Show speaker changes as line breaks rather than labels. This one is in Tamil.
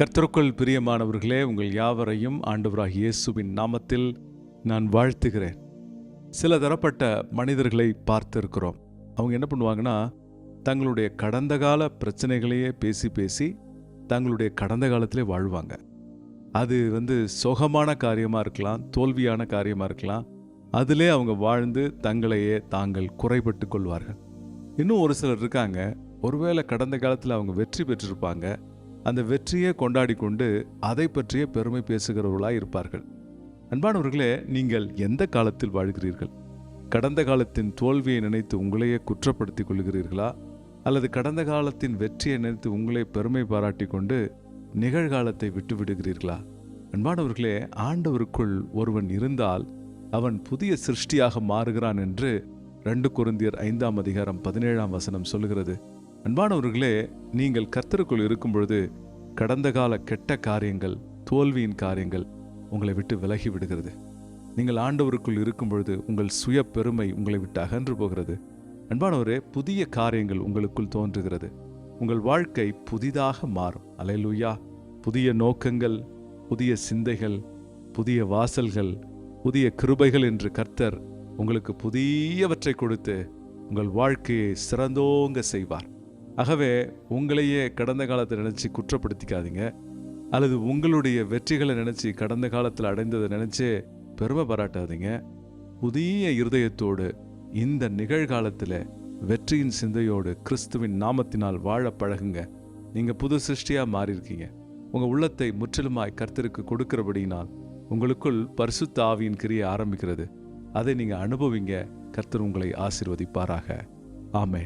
கர்த்தருக்குள் பிரியமானவர்களே, உங்கள் யாவரையும் ஆண்டவராகிய இயேசுவின் நாமத்தில் நான் வாழ்த்துகிறேன். சில தரப்பட்ட மனிதர்களை பார்த்திருக்கிறோம். அவங்க என்ன பண்ணுவாங்கன்னா, தங்களுடைய கடந்த கால பிரச்சனைகளையே பேசி பேசி தங்களுடைய கடந்த காலத்திலே வாழ்வாங்க. அது சோகமான காரியமாக இருக்கலாம், தோல்வியான காரியமாக இருக்கலாம். அதிலே அவங்க வாழ்ந்து தங்களையே தாங்கள் குறைபட்டு கொள்வார்கள். இன்னும் ஒரு சிலர் இருக்காங்க, ஒருவேளை கடந்த காலத்தில் அவங்க வெற்றி பெற்றிருப்பாங்க. அந்த வெற்றியை கொண்டாடி கொண்டு அதை பற்றிய பெருமை பேசுகிறவர்களாய் இருப்பார்கள். அன்பானவர்களே, நீங்கள் எந்த காலத்தில் வாழ்கிறீர்கள்? கடந்த காலத்தின் தோல்வியை நினைத்து உங்களையே குற்றப்படுத்திக் கொள்கிறீர்களா, அல்லது கடந்த காலத்தின் வெற்றியை நினைத்து உங்களை பெருமை பாராட்டி கொண்டு நிகழ்காலத்தை விட்டு விடுகிறீர்களா? அன்பானவர்களே, ஆண்டவருக்குள் ஒருவன் இருந்தால் அவன் புதிய சிருஷ்டியாக மாறுகிறான் என்று 2 கொரிந்தியர் 5:17 சொல்லுகிறது. அன்பானவர்களே, நீங்கள் கர்த்தருக்குள் இருக்கும் பொழுது கடந்த கால கெட்ட காரியங்கள், தோல்வியின் காரியங்கள் உங்களை விட்டு விலகி விடுகிறது. நீங்கள் ஆண்டவருக்குள் இருக்கும் பொழுது உங்கள் சுய பெருமை உங்களை விட்டு அகன்று போகிறது. அன்பானவரே, புதிய காரியங்கள் உங்களுக்குள் தோன்றுகிறது. உங்கள் வாழ்க்கை புதிதாக மாறும். அல்லேலூயா! புதிய நோக்கங்கள், புதிய சிந்தைகள், புதிய வாசல்கள், புதிய கிருபைகள் என்று கர்த்தர் உங்களுக்கு புதியவற்றை கொடுத்து உங்கள் வாழ்க்கையை சிறந்தோங்க செய்வார். ஆகவே உங்களையே கடந்த காலத்தை நினச்சி குற்றப்படுத்திக்காதீங்க, அல்லது உங்களுடைய வெற்றிகளை நினச்சி கடந்த காலத்தில் அடைந்ததை நினச்சே பெருமை பாராட்டாதீங்க. புதிய இருதயத்தோடு இந்த நிகழ்காலத்தில் வெற்றியின் சிந்தையோடு கிறிஸ்துவின் நாமத்தினால் வாழ பழகுங்க. நீங்கள் புது சிருஷ்டியாக மாறியிருக்கீங்க. உங்கள் உள்ளத்தை முற்றிலுமாய் கர்த்தருக்கு கொடுக்கிறபடியினால் உங்களுக்குள் பரிசுத்த ஆவியின் கிரியை ஆரம்பிக்கிறது. அதை நீங்கள் அனுபவிங்க. கர்த்தர் உங்களை ஆசீர்வதிப்பாராக. ஆமென்.